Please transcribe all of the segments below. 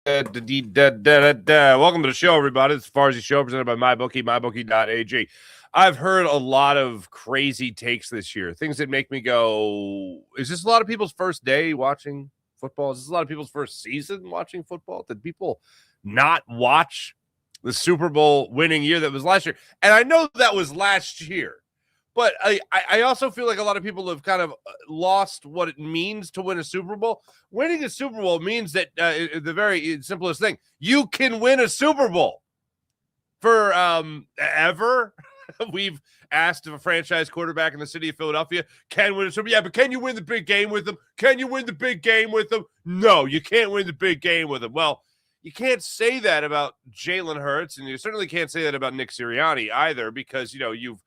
Welcome to the show, everybody. It's the Farzy Show presented by MyBookie, MyBookie.ag. I've heard a lot of crazy takes this year, things that make me go, is this a lot of people's first day watching football? Is this a lot of people's first season watching football? Did people not watch the Super Bowl winning year that was last year? And I know that was last year. But I also feel like a lot of people have kind of lost what it means to win a Super Bowl. Winning a Super Bowl means that the very simplest thing, you can win a Super Bowl. For ever, we've asked if a franchise quarterback in the city of Philadelphia can win a Super Bowl. Yeah, but can you win the big game with them? Can you win the big game with them? No, you can't win the big game with them. Well, you can't say that about Jalen Hurts, and you certainly can't say that about Nick Sirianni either, because, you know, you've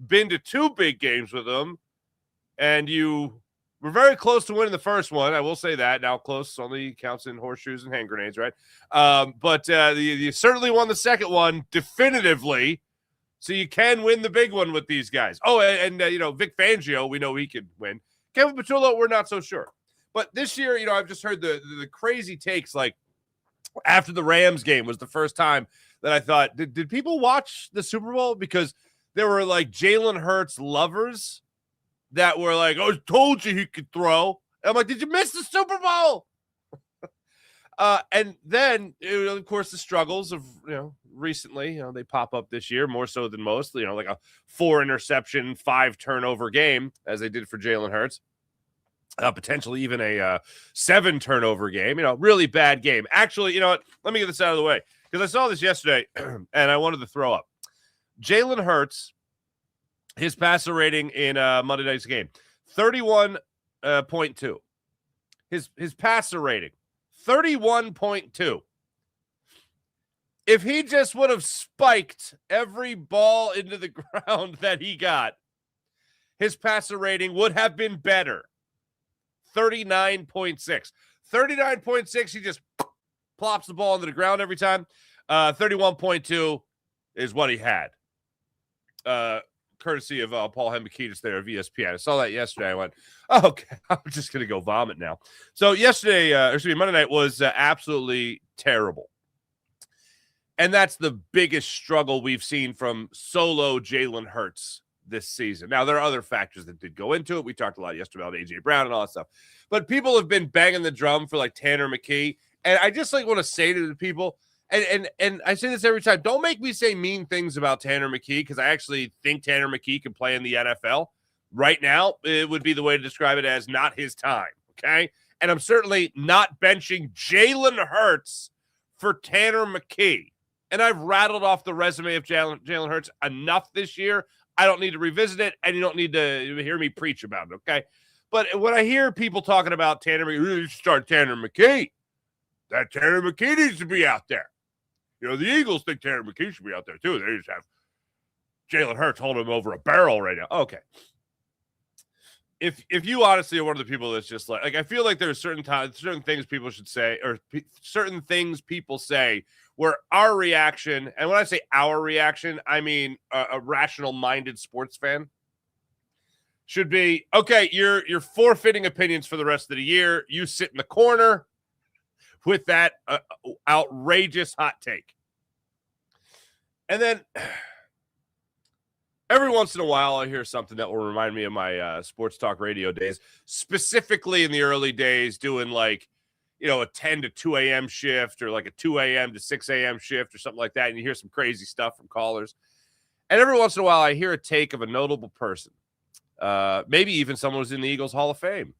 been to two big games with them, and you were very close to winning the first one. I will say that. Now close only counts in horseshoes and hand grenades, right? But you certainly won the second one definitively, so you can win the big one with these guys. Oh, and you know, Vic Fangio, we know he could win. Kevin Patullo, we're not so sure. But this year, you know, I've just heard the crazy takes, like after the Rams game was the first time that I thought, did people watch the Super Bowl? Because there were like Jalen Hurts lovers that were like, "Oh, I told you he could throw." And I'm like, "Did you miss the Super Bowl?" And then, you know, of course, the struggles of, you know, recently, you know, they pop up this year more so than most. You know, like a 4-interception, 5-turnover game, as they did for Jalen Hurts. Potentially even a 7-turnover game. You know, really bad game. Actually, you know what? Let me get this out of the way, because I saw this yesterday and I wanted to throw up. Jalen Hurts, his passer rating in Monday night's game, 31.2. His passer rating, 31.2. If he just would have spiked every ball into the ground that he got, his passer rating would have been better. 39.6. 39.6, he just plops the ball into the ground every time. 31.2 is what he had. Courtesy of Paul Hembekitis there of ESPN. I saw that yesterday. I went, oh, okay, I'm just going to go vomit now. So yesterday, Monday night was absolutely terrible. And that's the biggest struggle we've seen from solo Jalen Hurts this season. Now, there are other factors that did go into it. We talked a lot yesterday about A.J. Brown and all that stuff. But people have been banging the drum for like Tanner McKee. And I just like want to say to the people, and I say this every time, don't make me say mean things about Tanner McKee, because I actually think Tanner McKee can play in the NFL. Right now, it would be the way to describe it as not his time, okay? And I'm certainly not benching Jalen Hurts for Tanner McKee. And I've rattled off the resume of Jalen Hurts enough this year. I don't need to revisit it, and you don't need to hear me preach about it, okay? But when I hear people talking about Tanner McKee, start Tanner McKee. That Tanner McKee needs to be out there. You know, the Eagles think Tanner McKee should be out there, too. They just have Jalen Hurts holding him over a barrel right now. Okay. If you honestly are one of the people that's just like I feel like there's certain things people should say, or certain things people say where our reaction, and when I say our reaction, I mean a rational-minded sports fan, should be, okay, you're forfeiting opinions for the rest of the year. You sit in the corner with that outrageous hot take. And then every once in a while, I hear something that will remind me of my sports talk radio days, specifically in the early days, doing like, you know, a 10 to 2 a.m. shift, or like a 2 a.m. to 6 a.m. shift or something like that. And you hear some crazy stuff from callers. And every once in a while, I hear a take of a notable person, maybe even someone who's in the Eagles Hall of Fame.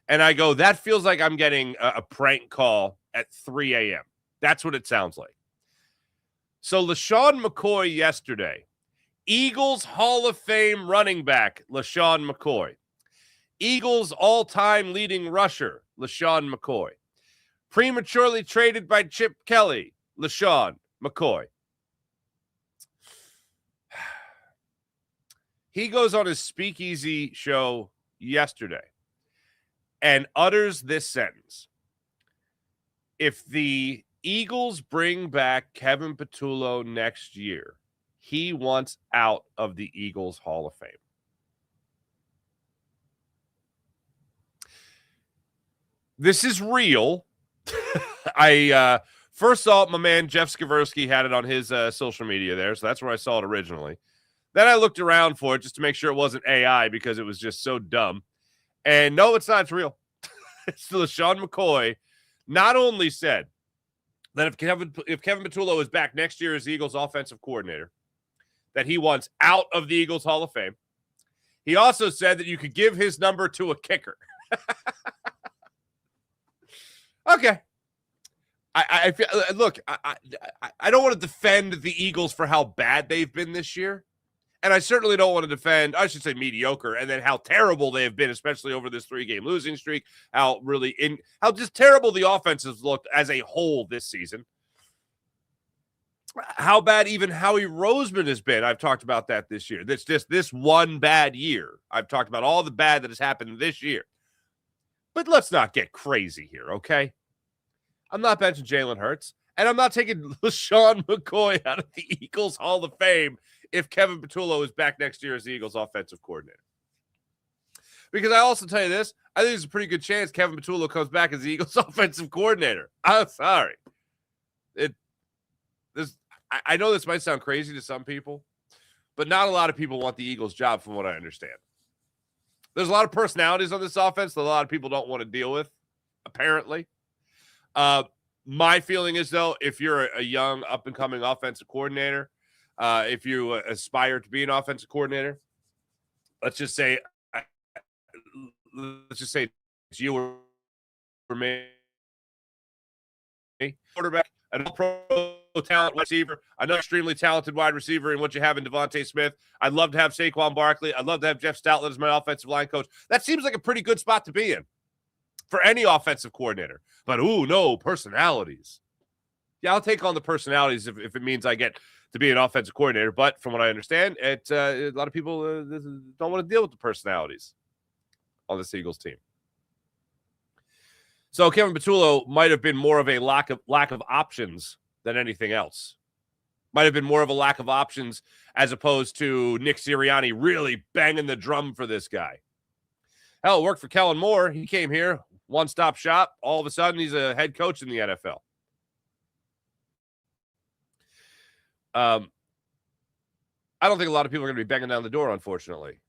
And I go, that feels like I'm getting a prank call at 3 a.m. That's what it sounds like. So LeSean McCoy yesterday, Eagles Hall of Fame running back, LeSean McCoy. Eagles all-time leading rusher, LeSean McCoy. Prematurely traded by Chip Kelly, LeSean McCoy. He goes on his speakeasy show yesterday and utters this sentence: if the Eagles bring back Kevin Patullo next year, he wants out of the Eagles Hall of Fame. This is real. I First saw it, my man Jeff Skversky had it on his social media there, so that's where I saw it originally. Then I looked around for it just to make sure it wasn't AI because it was just so dumb. And no, it's not. It's real. It's LeSean McCoy not only said that if Kevin Patullo is back next year as the Eagles offensive coordinator, that he wants out of the Eagles Hall of Fame. He also said that you could give his number to a kicker. Okay. I feel, look, I don't want to defend the Eagles for how bad they've been this year. And I certainly don't want to defend, I should say mediocre, and then how terrible they have been, especially over this 3-game losing streak, how just terrible the offense has looked as a whole this season. How bad even Howie Roseman has been. I've talked about that this year. That's just this one bad year. I've talked about all the bad that has happened this year. But let's not get crazy here, okay? I'm not benching Jalen Hurts, and I'm not taking LeSean McCoy out of the Eagles Hall of Fame if Kevin Patullo is back next year as the Eagles offensive coordinator. Because I also tell you this, I think there's a pretty good chance Kevin Patullo comes back as the Eagles offensive coordinator. I'm sorry. I know this might sound crazy to some people, but not a lot of people want the Eagles job from what I understand. There's a lot of personalities on this offense that a lot of people don't want to deal with, apparently. My feeling is, though, if you're a young, up-and-coming offensive coordinator, if you aspire to be an offensive coordinator, let's just say it's you or me, quarterback, an all-pro talent receiver, another extremely talented wide receiver in what you have in Devontae Smith. I'd love to have Saquon Barkley. I'd love to have Jeff Stoutland as my offensive line coach. That seems like a pretty good spot to be in for any offensive coordinator. But, no, personalities. Yeah, I'll take on the personalities if it means I get to be an offensive coordinator. But from what I understand, a lot of people don't want to deal with the personalities on this Eagles team. So Kevin Patullo might have been more of a lack of options than anything else. Might have been more of a lack of options as opposed to Nick Serriani really banging the drum for this guy. Hell, it worked for Kellen Moore. He came here, one-stop shop. All of a sudden, he's a head coach in the NFL. I don't think a lot of people are going to be banging down the door, unfortunately.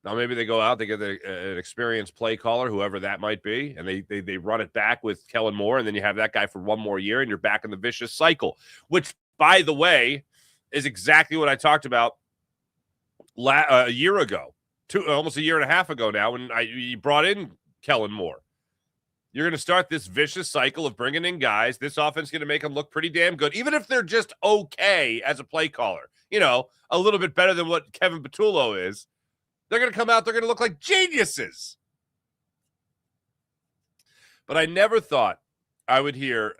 Now, maybe they go out, they get an experienced play caller, whoever that might be, and they run it back with Kellen Moore, and then you have that guy for one more year, and you're back in the vicious cycle, which, by the way, is exactly what I talked about a year ago, almost a year and a half ago now, when you brought in Kellen Moore. You're going to start this vicious cycle of bringing in guys. This offense is going to make them look pretty damn good, even if they're just okay as a play caller. A little bit better than what Kevin Patullo is. They're going to come out, they're going to look like geniuses. But I never thought I would hear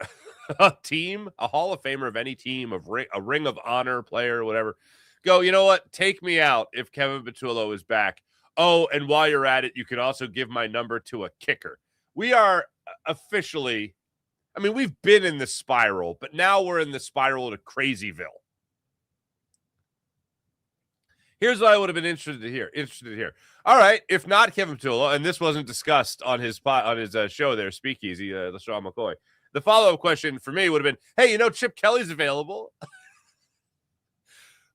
a team, a Hall of Famer of any team, a Ring of Honor player, whatever, go, you know what, take me out if Kevin Patullo is back. Oh, and while you're at it, you could also give my number to a kicker. We are officially, we've been in the spiral, but now we're in the spiral to Crazyville. Here's what I would have been interested to hear. All right, if not Kevin Patullo, and this wasn't discussed on his show there, Speakeasy, LeSean McCoy, the follow-up question for me would have been, hey, Chip Kelly's available.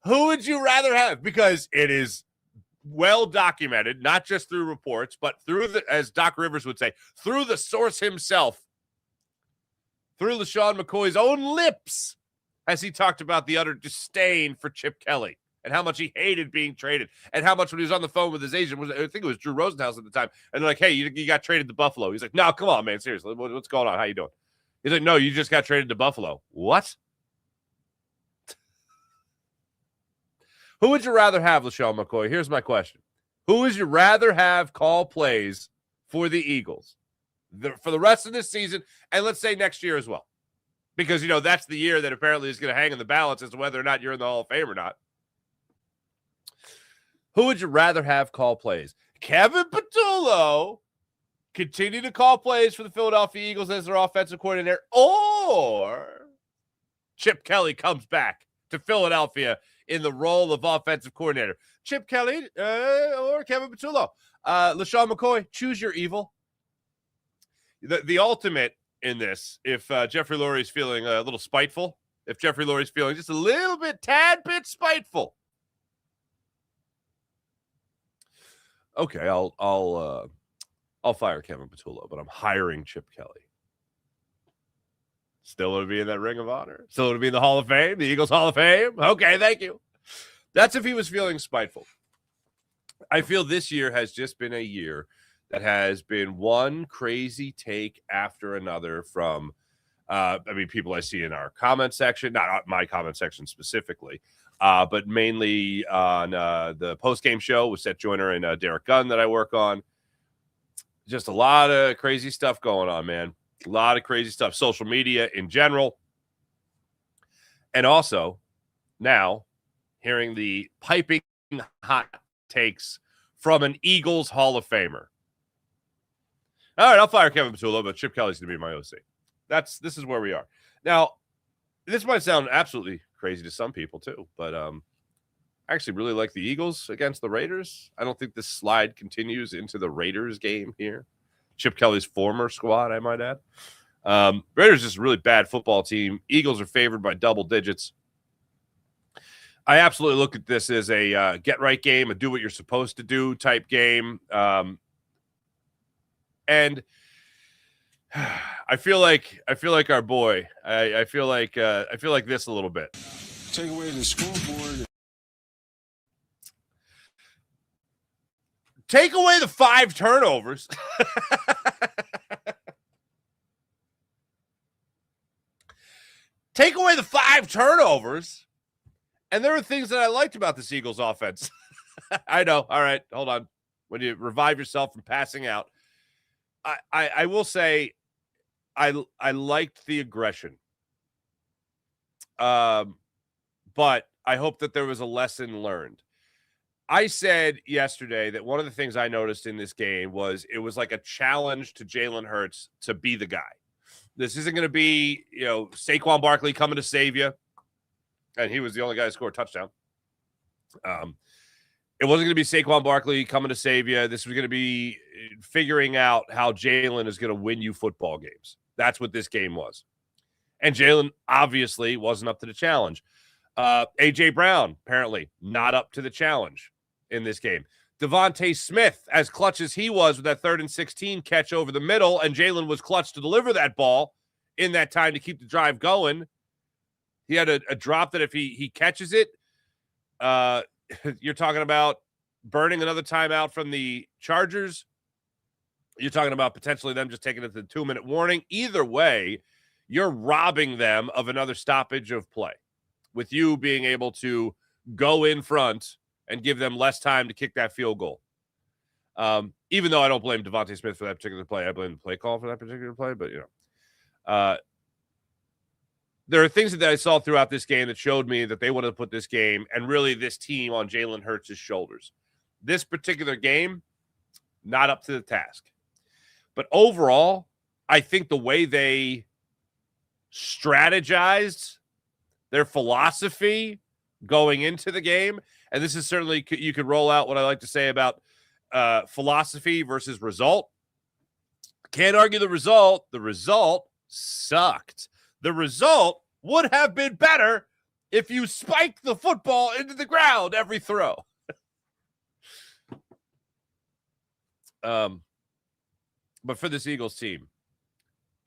Who would you rather have? Because it is well documented, not just through reports, but through as Doc Rivers would say, through the source himself, through LeSean McCoy's own lips, as he talked about the utter disdain for Chip Kelly. And how much he hated being traded. And how much when he was on the phone with his agent, I think it was Drew Rosenhaus at the time. And they're like, hey, you got traded to Buffalo. He's like, no, come on, man. Seriously. What's going on? How you doing? He's like, no, you just got traded to Buffalo. What? Who would you rather have, LeSean McCoy? Here's my question. Who would you rather have call plays for the Eagles for the rest of this season? And let's say next year as well. Because, that's the year that apparently is going to hang in the balance as to whether or not you're in the Hall of Fame or not. Who would you rather have call plays? Kevin Patullo continue to call plays for the Philadelphia Eagles as their offensive coordinator, or Chip Kelly comes back to Philadelphia in the role of offensive coordinator? Chip Kelly or Kevin Patullo? LeSean McCoy, choose your evil. The ultimate in this. If Jeffrey Lurie's feeling a little spiteful, if Jeffrey Lurie's feeling just a little bit, tad bit spiteful. Okay, I'll fire Kevin Patullo, but I'm hiring Chip Kelly. Still want to be in that Ring of Honor? Still want to be in the Hall of Fame, the Eagles Hall of Fame? Okay, thank you. That's if he was feeling spiteful. I feel this year has just been a year that has been one crazy take after another from, people I see in our comment section, not my comment section specifically, but mainly on the post-game show with Seth Joyner and Derek Gunn that I work on. Just a lot of crazy stuff going on, man. A lot of crazy stuff. Social media in general. And also, now, hearing the piping hot takes from an Eagles Hall of Famer. All right, I'll fire Kevin Patullo, but Chip Kelly's going to be my OC. This is where we are. Now, this might sound absolutely crazy to some people too, but I actually really like the Eagles against the Raiders. I don't think this slide continues into the Raiders game here. Chip Kelly's former squad, I might add. Raiders is just a really bad football team. Eagles are favored by double digits. I absolutely look at this as a get-right game, a do-what-you're-supposed-to-do type game. And I feel like our boy. I feel like this a little bit. Take away the scoreboard. Take away the 5 turnovers. Take away the 5 turnovers. And there were things that I liked about this Eagles offense. I know. All right, hold on. When you revive yourself from passing out, I will say I liked the aggression. But I hope that there was a lesson learned. I said yesterday that one of the things I noticed in this game was it was like a challenge to Jalen Hurts to be the guy. This isn't going to be, Saquon Barkley coming to save you. And he was the only guy to score a touchdown. It wasn't going to be Saquon Barkley coming to save you. This was going to be figuring out how Jalen is going to win you football games. That's what this game was. And Jalen obviously wasn't up to the challenge. A.J. Brown, apparently, not up to the challenge in this game. Devontae Smith, as clutch as he was with that 3rd and 16 catch over the middle, and Jalen was clutch to deliver that ball in that time to keep the drive going. He had a drop that if he catches it, you're talking about burning another timeout from the Chargers. You're talking about potentially them just taking it to the 2-minute warning. Either way, you're robbing them of another stoppage of play with you being able to go in front and give them less time to kick that field goal. Even though I don't blame Devontae Smith for that particular play. I blame the play call for that particular play, but, there are things that I saw throughout this game that showed me that they wanted to put this game and really this team on Jalen Hurts' shoulders. This particular game, not up to the task. But overall, I think the way they strategized, their philosophy going into the game, and this is certainly, you could roll out what I like to say about philosophy versus result. Can't argue the result. The result sucked. The result would have been better if you spiked the football into the ground every throw. But for this Eagles team,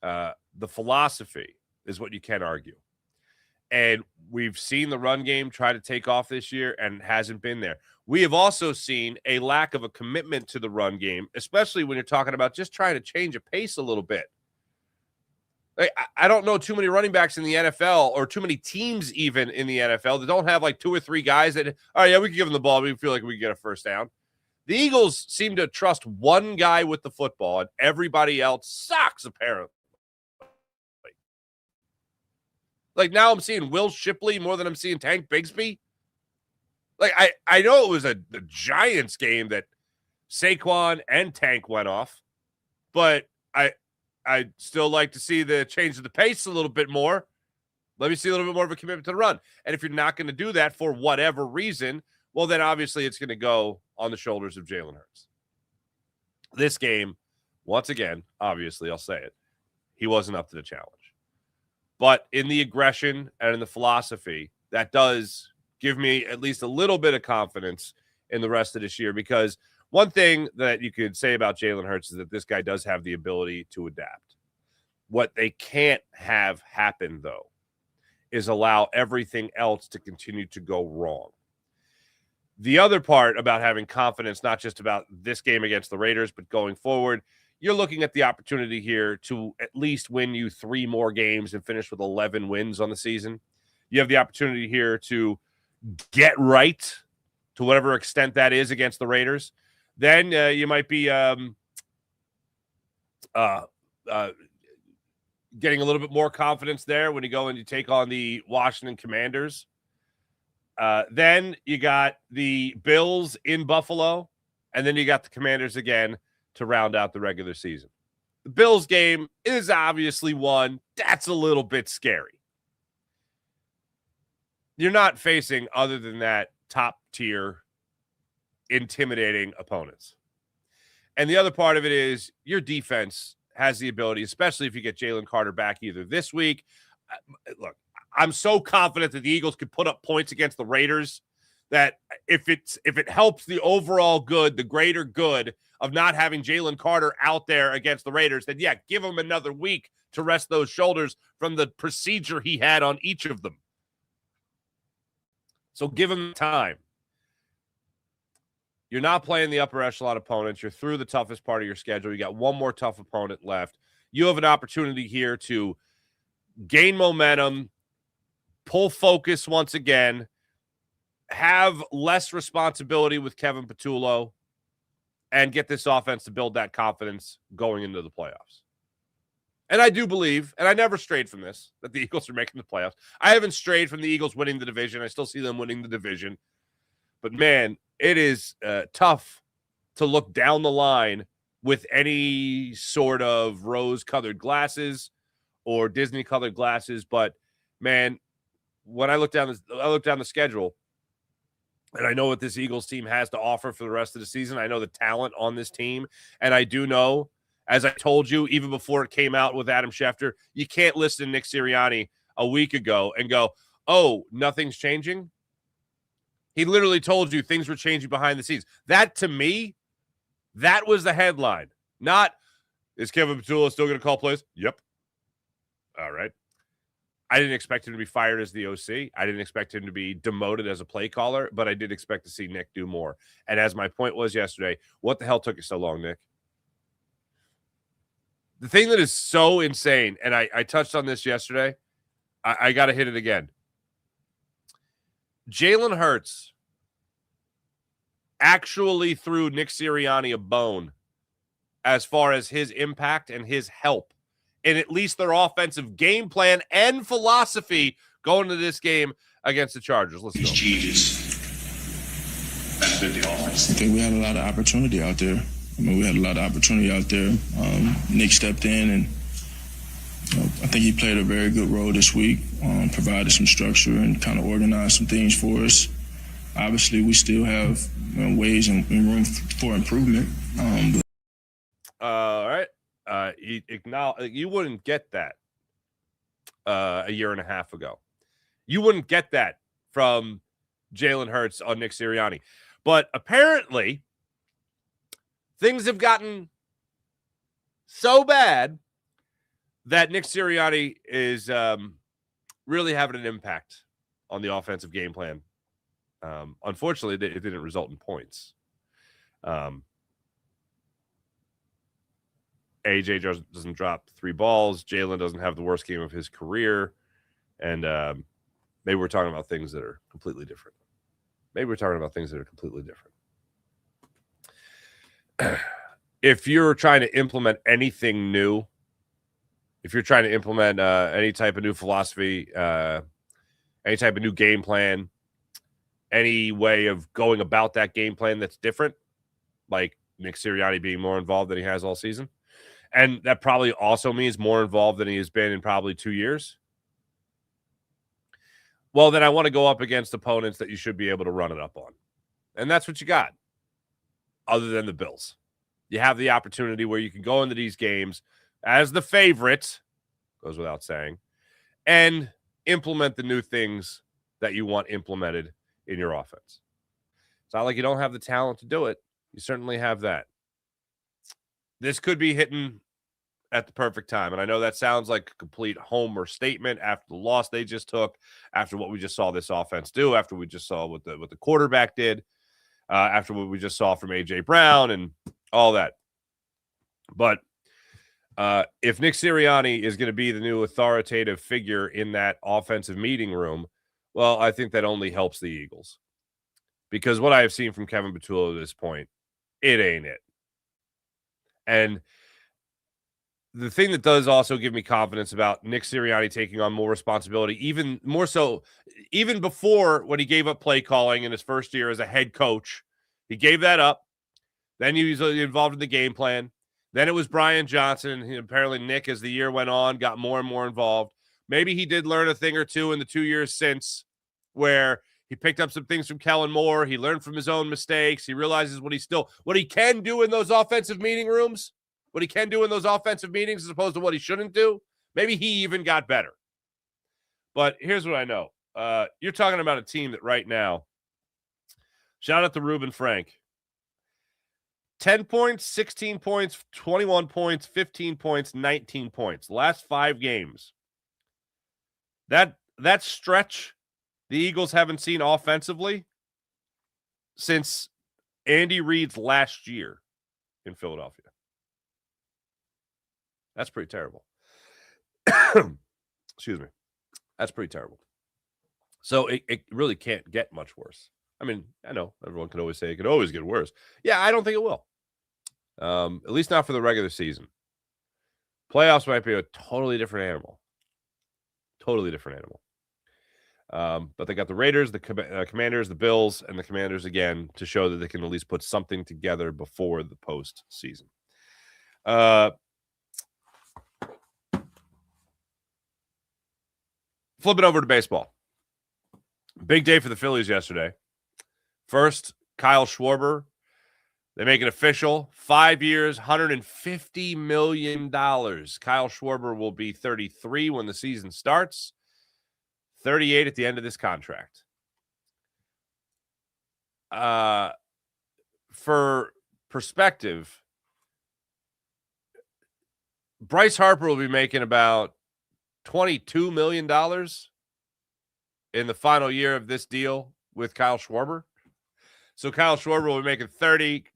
the philosophy is what you can't argue. And we've seen the run game try to take off this year and hasn't been there. We have also seen a lack of a commitment to the run game, especially when you're talking about just trying to change a pace a little bit. Like, I don't know too many running backs in the NFL or too many teams even in the NFL that don't have like 2 or 3 guys that, all right, yeah, we can give them the ball. We feel like we can get a first down. The Eagles seem to trust one guy with the football, and everybody else sucks, apparently. Like, now I'm seeing Will Shipley more than I'm seeing Tank Bigsby. Like, I know it was the Giants game that Saquon and Tank went off, but I'd still like to see the change of the pace a little bit more. Let me see a little bit more of a commitment to the run. And if you're not going to do that for whatever reason, well, then obviously it's going to go on the shoulders of Jalen Hurts. This game, once again, obviously, I'll say it, he wasn't up to the challenge. But in the aggression and in the philosophy, that does give me at least a little bit of confidence in the rest of this year, because one thing that you could say about Jalen Hurts is that this guy does have the ability to adapt. What they can't have happen, though, is allow everything else to continue to go wrong. The other part about having confidence, not just about this game against the Raiders, but going forward, you're looking at the opportunity here to at least win you 3 more games and finish with 11 wins on the season. You have the opportunity here to get right to whatever extent that is against the Raiders. Then you might be getting a little bit more confidence there when you go and you take on the Washington Commanders. Then you got the Bills in Buffalo, and then you got the Commanders again to round out the regular season. The Bills game is obviously one that's a little bit scary. You're not facing, other than that, top-tier, intimidating opponents. And the other part of it is your defense has the ability, especially if you get Jalen Carter back either this week. Look, I'm so confident that the Eagles could put up points against the Raiders that if it helps the overall good, the greater good of not having Jalen Carter out there against the Raiders, then yeah, give him another week to rest those shoulders from the procedure he had on each of them. So give him time. You're not playing the upper echelon opponents. You're through the toughest part of your schedule. You got one more tough opponent left. You have an opportunity here to gain momentum, pull focus once again, have less responsibility with Kevin Patullo, and get this offense to build that confidence going into the playoffs. And I do believe, and I never strayed from this, that the Eagles are making the playoffs. I haven't strayed from the Eagles winning the division. I still see them winning the division. But, man, it is tough to look down the line with any sort of rose-colored glasses or Disney-colored glasses. But, man, when I look down the schedule, and I know what this Eagles team has to offer for the rest of the season. I know the talent on this team, and I do know, as I told you, even before it came out with Adam Schefter, you can't listen to Nick Sirianni a week ago and go, oh, nothing's changing. He literally told you things were changing behind the scenes. That, to me, that was the headline. Not, is Kevin Patullo still going to call plays? Yep. All right. I didn't expect him to be fired as the OC. I didn't expect him to be demoted as a play caller, but I did expect to see Nick do more. And as my point was yesterday, what the hell took you so long, Nick? The thing that is so insane, and I touched on this yesterday, I got to hit it again. Jalen Hurts actually threw Nick Sirianni a bone as far as his impact and his help in at least their offensive game plan and philosophy going to this game against the Chargers. Let's go. Changes benefit the offense. I think we had a lot of opportunity out there. Nick stepped in, and I think he played a very good role this week, provided some structure and kind of organized some things for us. Obviously, we still have ways and room for improvement. All right. You wouldn't get that a year and a half ago. You wouldn't get that from Jalen Hurts on Nick Sirianni. But apparently, things have gotten so bad that Nick Sirianni is really having an impact on the offensive game plan. Unfortunately, it didn't result in points. AJ doesn't drop 3 balls. Jalen doesn't have the worst game of his career. And maybe we're talking about things that are completely different. If you're trying to implement anything new, if you're trying to implement any type of new philosophy, any type of new game plan, any way of going about that game plan that's different, like Nick Sirianni being more involved than he has all season, and that probably also means more involved than he has been in probably 2 years, well, then I want to go up against opponents that you should be able to run it up on. And that's what you got, other than the Bills. You have the opportunity where you can go into these games as the favorite, goes without saying, and implement the new things that you want implemented in your offense. It's not like you don't have the talent to do it. You certainly have that. This could be hitting at the perfect time. And I know that sounds like a complete homer statement after the loss they just took, after what we just saw this offense do, after we just saw what the quarterback did, after what we just saw from A.J. Brown and all that. But if Nick Serriani is going to be the new authoritative figure in that offensive meeting room, well, I think that only helps the Eagles. Because what I have seen from Kevin Patullo at this point, it ain't it. And the thing that does also give me confidence about Nick Sirianni taking on more responsibility, even more so, even before when he gave up play calling in his first year as a head coach, he gave that up. Then he was involved in the game plan. Then it was Brian Johnson. And apparently Nick, as the year went on, got more and more involved. Maybe he did learn a thing or two in the 2 years since, where he picked up some things from Kellen Moore. He learned from his own mistakes. He realizes what he can do in those offensive meeting rooms, what he can do in those offensive meetings as opposed to what he shouldn't do. Maybe he even got better. But here's what I know. You're talking about a team that right now, shout out to Reuben Frank, 10 points, 16 points, 21 points, 15 points, 19 points. Last 5 games. That stretch the Eagles haven't seen offensively since Andy Reid's last year in Philadelphia. That's pretty terrible. Excuse me. That's pretty terrible. So it really can't get much worse. I mean, I know everyone can always say it could always get worse. Yeah, I don't think it will. At least not for the regular season. Playoffs might be a totally different animal. Totally different animal. But they got the Raiders, the Commanders, the Bills, and the Commanders again to show that they can at least put something together before the postseason. Flip it over to baseball. Big day for the Phillies yesterday. First, Kyle Schwarber. They make it official. 5 years, $150 million. Kyle Schwarber will be 33 when the season starts. 38 at the end of this contract. For perspective, Bryce Harper will be making about $22 million in the final year of this deal with Kyle Schwarber. So Kyle Schwarber will be making 30.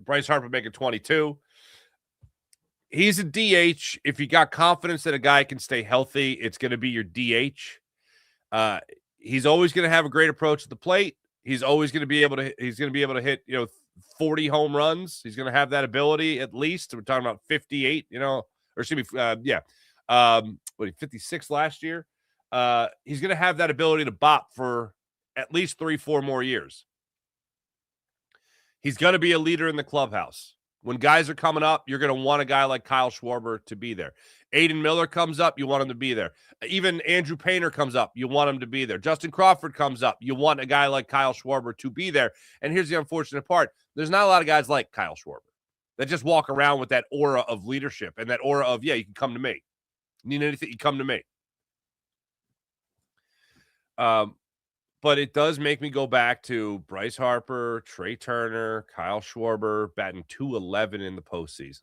Bryce Harper making 22. He's a DH. If you got confidence that a guy can stay healthy, it's going to be your DH. He's always going to have a great approach at the plate. He's always going to be able to. He's going to be able to hit 40 home runs. He's going to have that ability at least. We're talking about 58. Or excuse me. 56 last year. He's going to have that ability to bop for at least 3-4 more years. He's going to be a leader in the clubhouse. When guys are coming up, you're going to want a guy like Kyle Schwarber to be there. Aiden Miller comes up, you want him to be there. Even Andrew Painter comes up, you want him to be there. Justin Crawford comes up, you want a guy like Kyle Schwarber to be there. And here's the unfortunate part. There's not a lot of guys like Kyle Schwarber that just walk around with that aura of leadership and that aura of, yeah, you can come to me. Need anything, you come to me. But it does make me go back to Bryce Harper, Trey Turner, Kyle Schwarber, batting .211 in the postseason.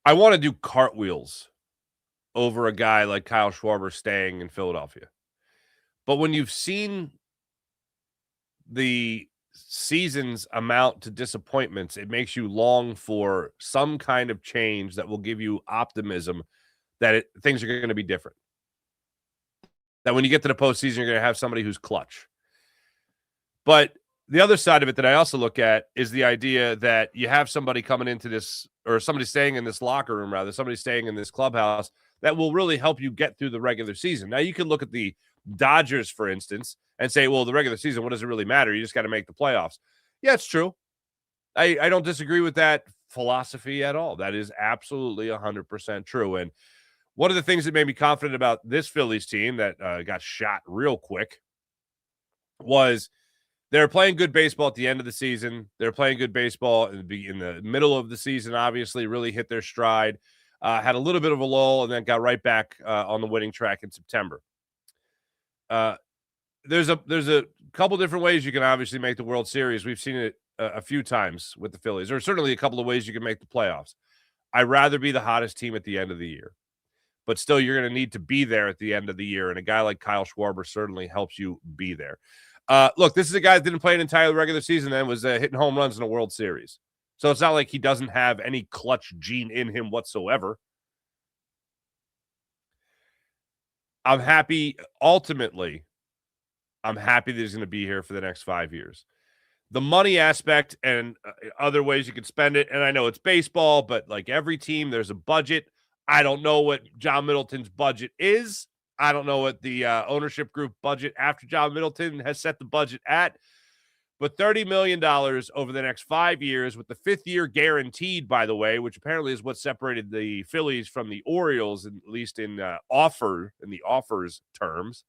I want to do cartwheels over a guy like Kyle Schwarber staying in Philadelphia. But when you've seen the seasons amount to disappointments, it makes you long for some kind of change that will give you optimism that things are going to be different. That when you get to the postseason, you're going to have somebody who's clutch. But the other side of it that I also look at is the idea that you have somebody coming into this, or somebody staying in this locker room, rather, somebody staying in this clubhouse that will really help you get through the regular season. Now, you can look at the Dodgers, for instance, and say, well, the regular season, what does it really matter? You just got to make the playoffs. Yeah, it's true. I don't disagree with that philosophy at all. That is absolutely 100% true. And one of the things that made me confident about this Phillies team that got shot real quick was they're playing good baseball at the end of the season. They're playing good baseball in the middle of the season, obviously, really hit their stride. Had a little bit of a lull and then got right back on the winning track in September. There's a couple different ways you can obviously make the World Series. We've seen it a few times with the Phillies. There are certainly a couple of ways you can make the playoffs. I'd rather be the hottest team at the end of the year. But still, you're going to need to be there at the end of the year. And a guy like Kyle Schwarber certainly helps you be there. Look, this is a guy that didn't play an entire regular season and was hitting home runs in a World Series. So it's not like he doesn't have any clutch gene in him whatsoever. I'm happy. Ultimately, I'm happy that he's going to be here for the next 5 years. The money aspect and other ways you could spend it, and I know it's baseball, but like every team, there's a budget. I don't know what John Middleton's budget is. I don't know what the ownership group budget after John Middleton has set the budget at. But $30 million over the next 5 years with the 5th year guaranteed, by the way, which apparently is what separated the Phillies from the Orioles, at least in the offers terms.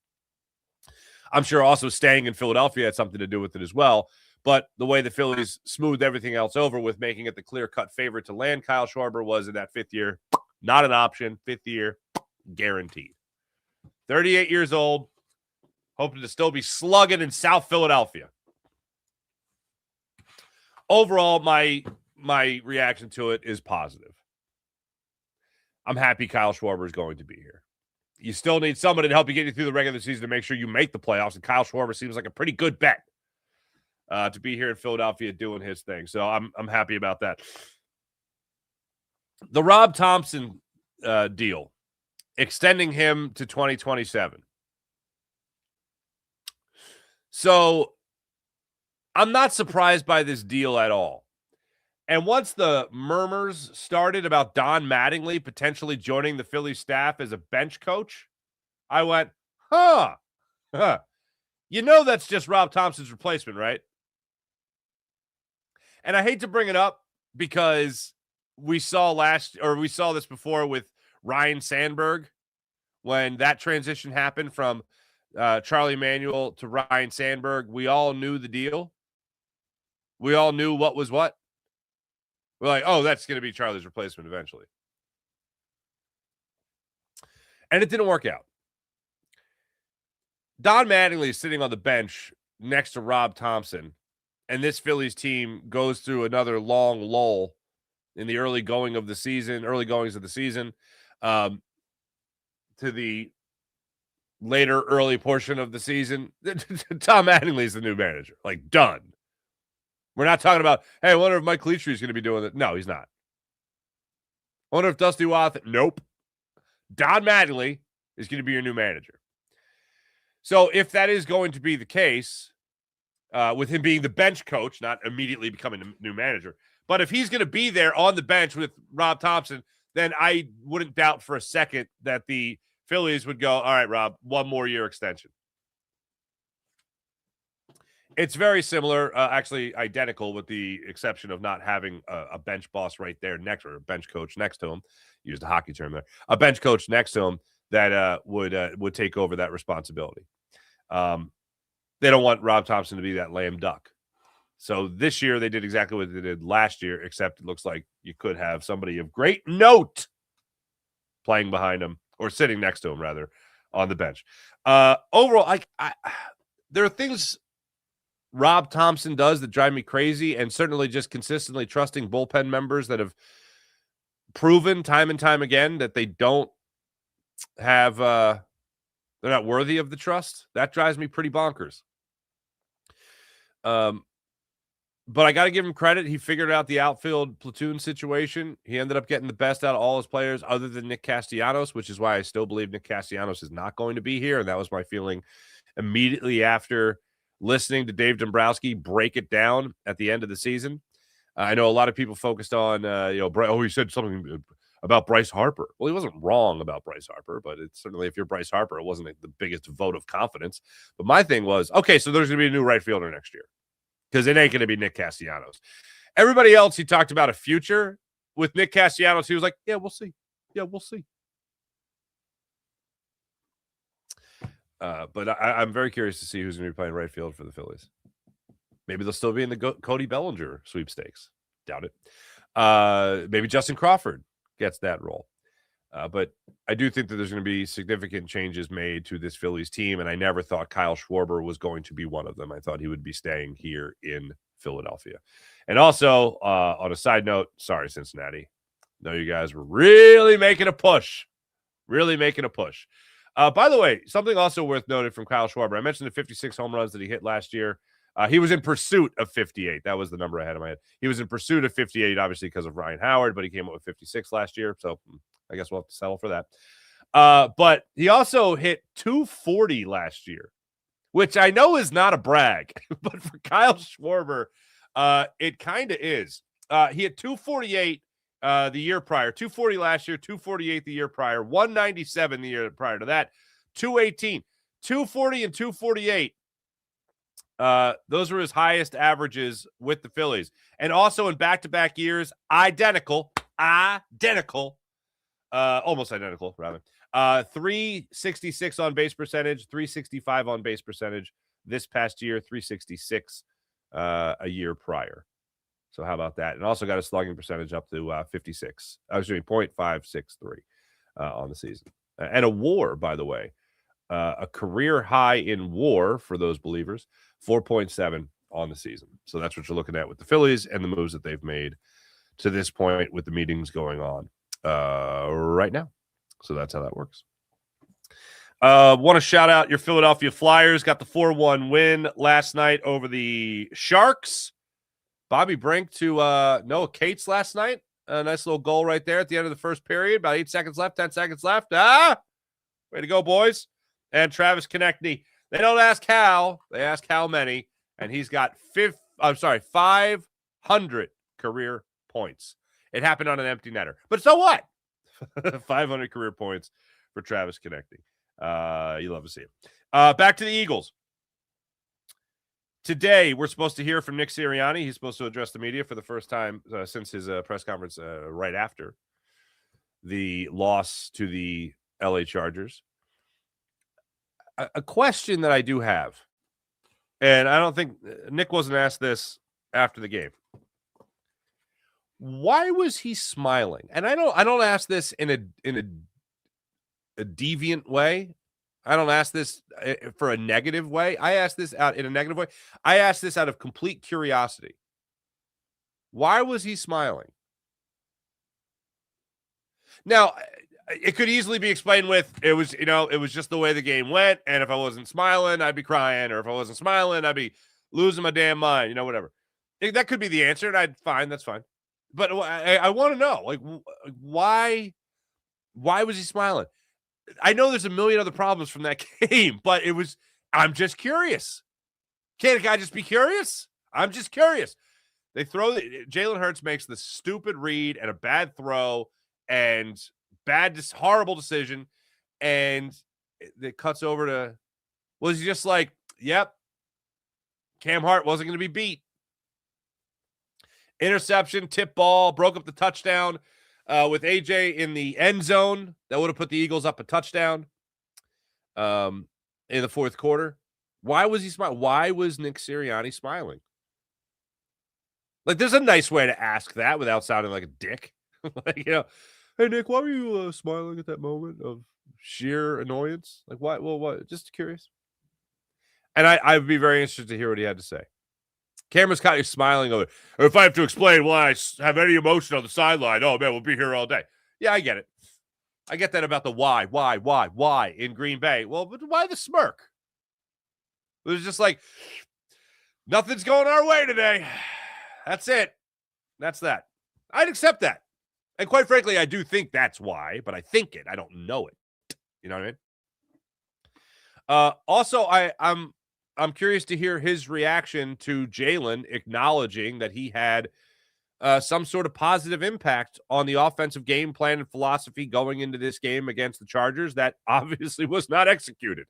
I'm sure also staying in Philadelphia had something to do with it as well. But the way the Phillies smoothed everything else over with making it the clear-cut favorite to land Kyle Schwarber was in that 5th year. Not an option. 5th year, guaranteed. 38 years old, hoping to still be slugging in South Philadelphia. Overall, my reaction to it is positive. I'm happy Kyle Schwarber is going to be here. You still need somebody to help you get you through the regular season to make sure you make the playoffs, and Kyle Schwarber seems like a pretty good bet to be here in Philadelphia doing his thing. So I'm happy about that. The Rob Thompson deal, extending him to 2027. So I'm not surprised by this deal at all. And once the murmurs started about Don Mattingly potentially joining the Phillies staff as a bench coach, I went, huh. You know that's just Rob Thompson's replacement, right? And I hate to bring it up because we saw this before with Ryan Sandberg when that transition happened from Charlie Manuel to Ryan Sandberg. We all knew the deal. We all knew what was what. We're like, oh, that's going to be Charlie's replacement eventually. And it didn't work out. Don Mattingly is sitting on the bench next to Rob Thompson, and this Phillies team goes through another long lull in the early goings of the season, to the later early portion of the season. Tom Mattingly is the new manager. Like, done. We're not talking about, hey, I wonder if Mike Leach is going to be doing it. No, he's not. I wonder if Dusty Wath. Nope. Don Mattingly is going to be your new manager. So if that is going to be the case, with him being the bench coach, not immediately becoming a new manager, but if he's going to be there on the bench with Rob Thompson, then I wouldn't doubt for a second that the Phillies would go, all right, Rob, 1 more year extension. It's very similar, actually identical, with the exception of not having a bench boss right there next, or a bench coach next to him. Used a hockey term there. A bench coach next to him that would take over that responsibility. They don't want Rob Thompson to be that lame duck. So this year they did exactly what they did last year, except it looks like you could have somebody of great note playing behind him, or sitting next to him, rather, on the bench. Overall, there are things Rob Thompson does that drive me crazy, and certainly just consistently trusting bullpen members that have proven time and time again that they don't have they're not worthy of the trust. That drives me pretty bonkers. But I got to give him credit. He figured out the outfield platoon situation. He ended up getting the best out of all his players other than Nick Castellanos, which is why I still believe Nick Castellanos is not going to be here. And that was my feeling immediately after listening to Dave Dombrowski break it down at the end of the season. I know a lot of people focused on, he said something about Bryce Harper. Well, he wasn't wrong about Bryce Harper, but it's certainly, if you're Bryce Harper, it wasn't the biggest vote of confidence. But my thing was, okay, so there's going to be a new right fielder next year, because it ain't going to be Nick Castellanos. Everybody else, he talked about a future. With Nick Castellanos, he was like, yeah, we'll see. Yeah, we'll see. But I'm very curious to see who's going to be playing right field for the Phillies. Maybe they'll still be in the Cody Bellinger sweepstakes. Doubt it. Maybe Justin Crawford gets that role. But I do think that there's going to be significant changes made to this Phillies team, and I never thought Kyle Schwarber was going to be one of them. I thought he would be staying here in Philadelphia. And also, on a side note, sorry, Cincinnati. No, you guys were really making a push. Really making a push. By the way, something also worth noting from Kyle Schwarber. I mentioned the 56 home runs that he hit last year. He was in pursuit of 58. That was the number I had in my head. He was in pursuit of 58, obviously, because of Ryan Howard, but he came up with 56 last year. So I guess we'll have to settle for that. But he also hit 240 last year, which I know is not a brag, but for Kyle Schwarber, it kind of is. He hit 248 the year prior, 240 last year, 248 the year prior, 197 the year prior to that, 218, 240 and 248. Those were his highest averages with the Phillies. And also in back-to-back years, identical, almost identical, rather. 366 on base percentage, 365 on base percentage this past year, 366 a year prior. So how about that? And also got a slugging percentage up to 56. I was doing .563 on the season. And a WAR, by the way, a career high in WAR for those believers, 4.7 on the season. So that's what you're looking at with the Phillies and the moves that they've made to this point with the meetings going on right now. So that's how that works. Want to shout out your Philadelphia Flyers. Got the 4-1 win last night over the Sharks. Bobby Brink to Noah Cates last night. A nice little goal right there at the end of the first period. About 8 seconds left, 10 seconds left. Way to go, boys. And Travis Konechny. They don't ask how. They ask how many. And he's got 500 career points. It happened on an empty netter. But so what? 500 career points for Travis Konechny. You love to see it. Back to the Eagles. Today, we're supposed to hear from Nick Serriani. He's supposed to address the media for the first time since his press conference right after the loss to the LA Chargers. A question that I do have, and I don't think Nick wasn't asked this after the game. Why was he smiling? And I don't ask this in a deviant way. I don't ask this for a negative way. I ask this out in a negative way. I ask this out of complete curiosity. Why was he smiling? Now, it could easily be explained with it was just the way the game went, and if I wasn't smiling, I'd be crying, or if I wasn't smiling, I'd be losing my damn mind, whatever. That could be the answer, and that's fine. But I want to know, like, why was he smiling? I know there's a million other problems from that game, but I'm just curious. Can't a guy just be curious? I'm just curious. They Jalen Hurts makes the stupid read and a bad throw and horrible decision, and it cuts over to, was he just like, yep, Cam Hart wasn't going to be beat. Interception, tip ball, broke up the touchdown with AJ in the end zone. That would have put the Eagles up a touchdown in the fourth quarter. Why was he smiling? Why was Nick Sirianni smiling? Like, there's a nice way to ask that without sounding like a dick. Like, hey, Nick, why were you smiling at that moment of sheer annoyance? Like, why? Well, what? Just curious. And I'd be very interested to hear what he had to say. Cameron's kind of smiling over, if I have to explain why I have any emotion on the sideline, oh, man, we'll be here all day. Yeah, I get it. I get that about the why in Green Bay. Well, but why the smirk? It was just like, nothing's going our way today. That's it. That's that. I'd accept that. And quite frankly, I do think that's why, but I think it. I don't know it. You know what I mean? Also, I'm curious to hear his reaction to Jalen acknowledging that he had some sort of positive impact on the offensive game plan and philosophy going into this game against the Chargers that obviously was not executed.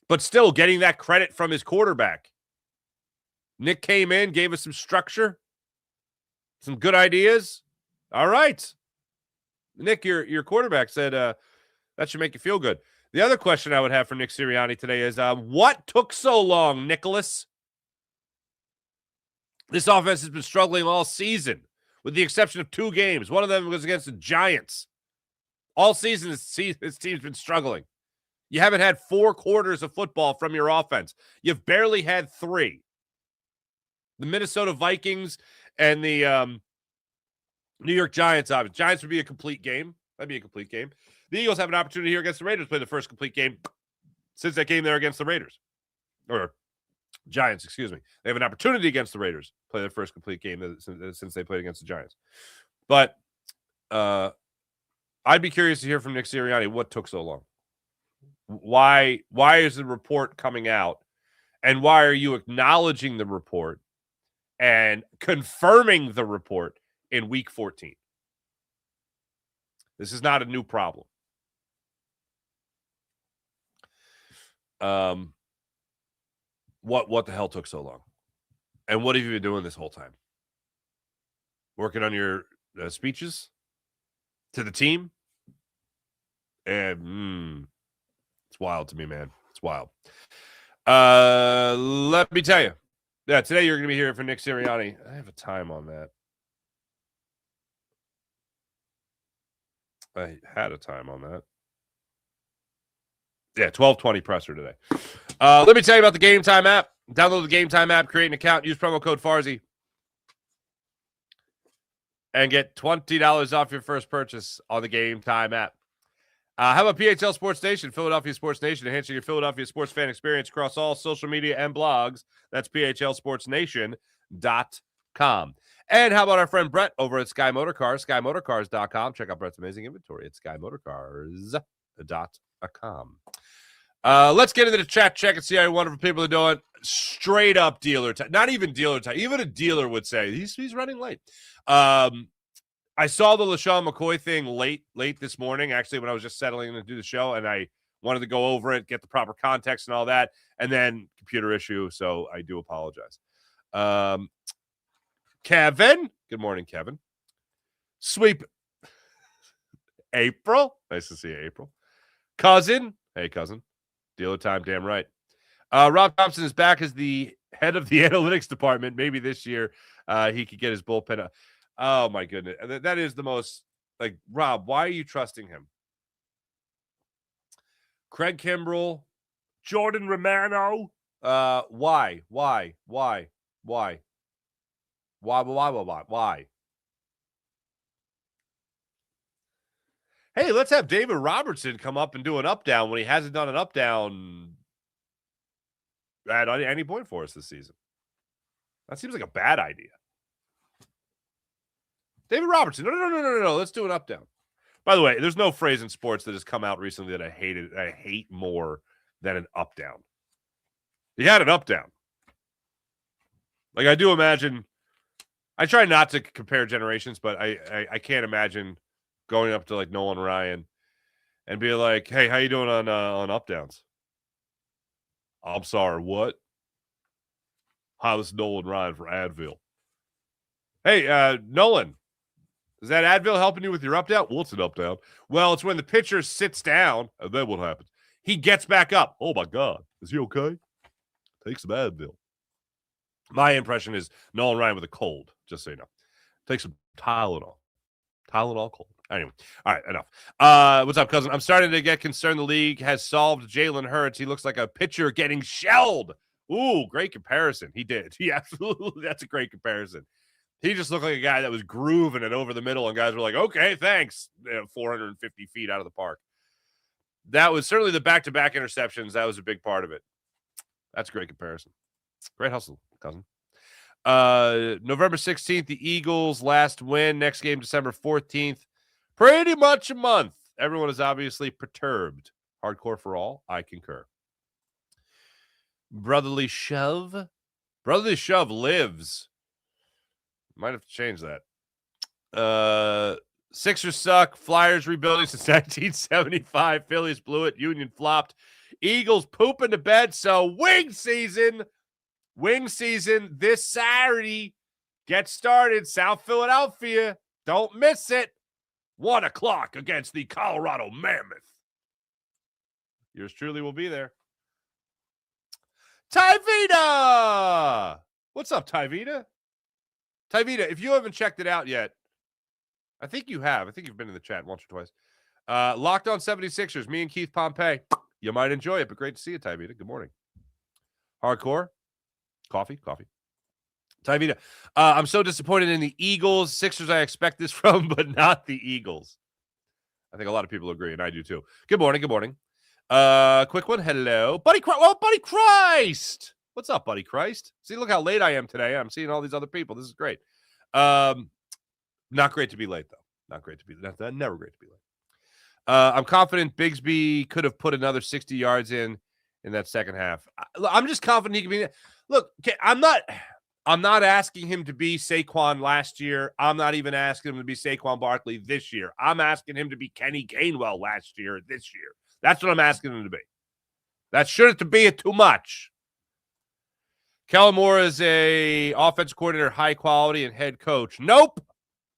But still getting that credit from his quarterback. Nick came in, gave us some structure, some good ideas. All right. Nick, your quarterback said that should make you feel good. The other question I would have for Nick Sirianni today is, what took so long, Nicholas? This offense has been struggling all season, with the exception of 2 games. One of them was against the Giants. All season, this team's been struggling. You haven't had 4 quarters of football from your offense. You've barely had 3. The Minnesota Vikings and the New York Giants. Giants would be a complete game. That'd be a complete game. The Eagles have an opportunity here against the Raiders to play the first complete game since that game there against the Raiders. Or Giants, excuse me. They have an opportunity against the Raiders to play their first complete game since they played against the Giants. But I'd be curious to hear from Nick Serriani what took so long. Why is the report coming out, and why are you acknowledging the report and confirming the report in week 14? This is not a new problem. What the hell took so long? And what have you been doing this whole time? Working on your speeches to the team? And it's wild to me, man. It's wild. Let me tell you. Yeah, today you're going to be hearing from Nick Serriani. I have a time on that. I had a time on that. Yeah, 12:20 presser today. Let me tell you about the Game Time app. Download the Game Time app, create an account, use promo code Farzy, and get $20 off your first purchase on the Game Time app. How about PHL Sports Nation, Philadelphia Sports Nation, enhancing your Philadelphia sports fan experience across all social media and blogs. That's PHLSportsNation.com. And how about our friend Brett over at Sky Motor Cars, SkyMotorCars.com. Check out Brett's amazing inventory at SkyMotorCars.com. Let's get into the chat check and see how wonderful people are doing. Straight up dealer time. Not even dealer time. Even a dealer would say he's running late. I saw the LeSean McCoy thing late this morning, actually, when I was just settling in to do the show, and I wanted to go over it, get the proper context and all that, and then computer issue, so I do apologize. Kevin. Good morning, Kevin. Sweep. April. Nice to see you, April. Cousin. Hey, cousin. Dealer time, damn right. Rob Thompson is back as the head of the analytics department. Maybe this year he could get his bullpen up. Oh, my goodness. That is the most, like, Rob, why are you trusting him? Craig Kimbrell, Jordan Romano. Why? Hey, let's have David Robertson come up and do an up-down when he hasn't done an up-down at any point for us this season. That seems like a bad idea. David Robertson. No. Let's do an up-down. By the way, there's no phrase in sports that has come out recently that I hate more than an up-down. He had an up-down. Like, I do imagine, I try not to compare generations, but I can't imagine going up to, like, Nolan Ryan and be like, hey, how you doing on up-downs? I'm sorry, what? Hi, this is Nolan Ryan for Advil. Hey, Nolan, is that Advil helping you with your up-down? Well, it's an up-down. Well, it's when the pitcher sits down, and then what happens? He gets back up. Oh, my God. Is he okay? Take some Advil. My impression is Nolan Ryan with a cold, just so you know. Take some Tylenol. Tylenol cold. Anyway, all right, enough. What's up, cousin? I'm starting to get concerned the league has solved Jalen Hurts. He looks like a pitcher getting shelled. Ooh, great comparison. He did. He absolutely, that's a great comparison. He just looked like a guy that was grooving it over the middle, and guys were like, okay, thanks. 450 feet out of the park. That was certainly the back-to-back interceptions. That was a big part of it. That's a great comparison. Great hustle, cousin. November 16th, the Eagles' last win. Next game, December 14th. Pretty much a month. Everyone is obviously perturbed. Hardcore for all. I concur. Brotherly Shove. Brotherly Shove lives. Might have to change that. Sixers suck. Flyers rebuilding since 1975. Phillies blew it. Union flopped. Eagles pooping to bed. So wing season this Saturday. Get started. South Philadelphia. Don't miss it. 1 o'clock against the Colorado Mammoth. Yours truly will be there. Tyvita! What's up, Tyvita? Tyvita, if you haven't checked it out yet, I think you have. I think you've been in the chat once or twice. Locked On 76ers, me and Keith Pompey. You might enjoy it, but great to see you, Tyvita. Good morning. Hardcore. Coffee. Tyvita, I'm so disappointed in the Eagles. Sixers, I expect this from, but not the Eagles. I think a lot of people agree, and I do too. Good morning. Quick one. Hello. Buddy Christ. What's up, Buddy Christ? See, look how late I am today. I'm seeing all these other people. This is great. Not great to be late, though. Never great to be late. I'm confident Bigsby could have put another 60 yards in that second half. I'm just confident he can be. Look, I'm not asking him to be Saquon last year. I'm not even asking him to be Saquon Barkley this year. I'm asking him to be Kenny Gainwell last year, this year. That's what I'm asking him to be. That shouldn't be too much. Kellen Moore is a offensive coordinator, high quality, and head coach. Nope.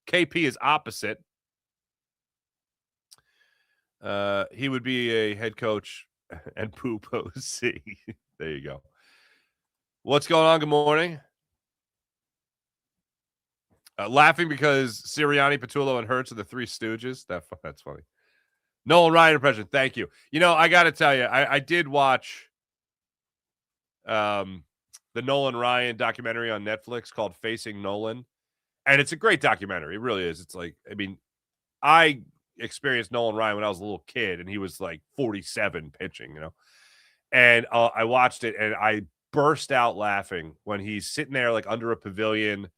KP is opposite. He would be a head coach and poop OC. There you go. What's going on? Good morning. Laughing because Serriani, Patullo, and Hurts are the three stooges. That's funny. Nolan Ryan impression. Thank you. You know, I got to tell you, I did watch the Nolan Ryan documentary on Netflix called Facing Nolan. And it's a great documentary. It really is. It's like, I mean, I experienced Nolan Ryan when I was a little kid, and he was like 47 pitching, you know. And I watched it, and I burst out laughing when he's sitting there like under a pavilion.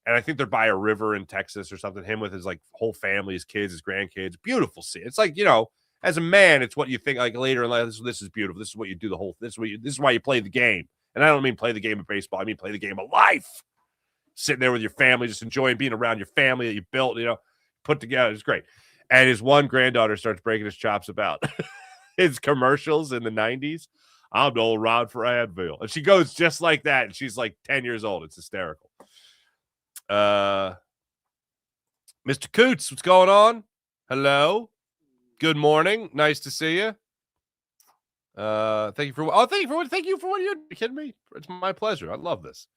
And I think they're by a river in Texas or something. Him with his like whole family, his kids, his grandkids. Beautiful scene. It's like, you know, as a man, it's what you think like later in life. This is beautiful. This is what you do the whole. This is why you play the game. And I don't mean play the game of baseball. I mean play the game of life. Sitting there with your family, just enjoying being around your family that you built, you know, put together. It's great. And his one granddaughter starts breaking his chops about his commercials in the 90s. I'm the old Rod for Advil. And she goes just like that. And she's like 10 years old. It's hysterical. Mr. Coots, what's going on? Hello. Good morning. Nice to see you. Thank you for what you're kidding me. It's my pleasure. I love this.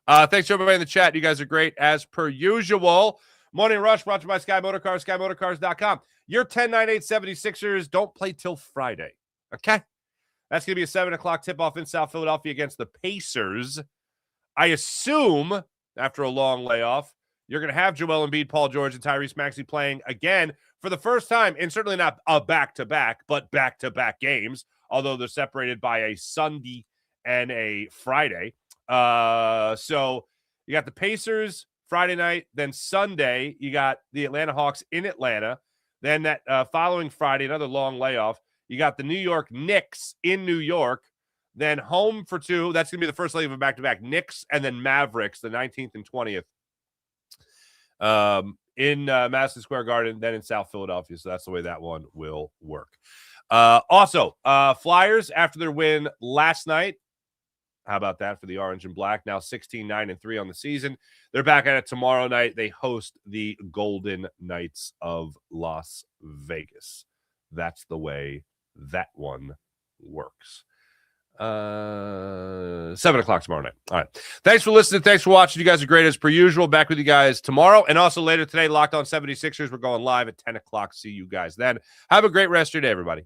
Thanks to everybody in the chat. You guys are great as per usual. Morning Rush brought to you by Sky Motorcars, SkyMotorcars.com. Your 10-9-8 76ers don't play till Friday. Okay? That's going to be a 7 o'clock tip-off in South Philadelphia against the Pacers. I assume, after a long layoff, you're going to have Joel Embiid, Paul George, and Tyrese Maxey playing again for the first time, and certainly not a back-to-back, but back-to-back games, although they're separated by a Sunday and a Friday. So you got the Pacers Friday night, then Sunday you got the Atlanta Hawks in Atlanta. Then that following Friday, another long layoff, you got the New York Knicks in New York. Then home for two. That's going to be the first leg of a back-to-back. Knicks and then Mavericks, the 19th and 20th in Madison Square Garden, then in South Philadelphia. So that's the way that one will work. Also, Flyers, after their win last night, how about that for the Orange and Black? Now 16-9-3 on the season. They're back at it tomorrow night. They host the Golden Knights of Las Vegas. That's the way that one works. 7 o'clock tomorrow night. All right. Thanks for listening. Thanks for watching. You guys are great as per usual. Back with you guys tomorrow. And also later today, Locked On 76ers. We're going live at 10 o'clock. See you guys then. Have a great rest of your day, everybody.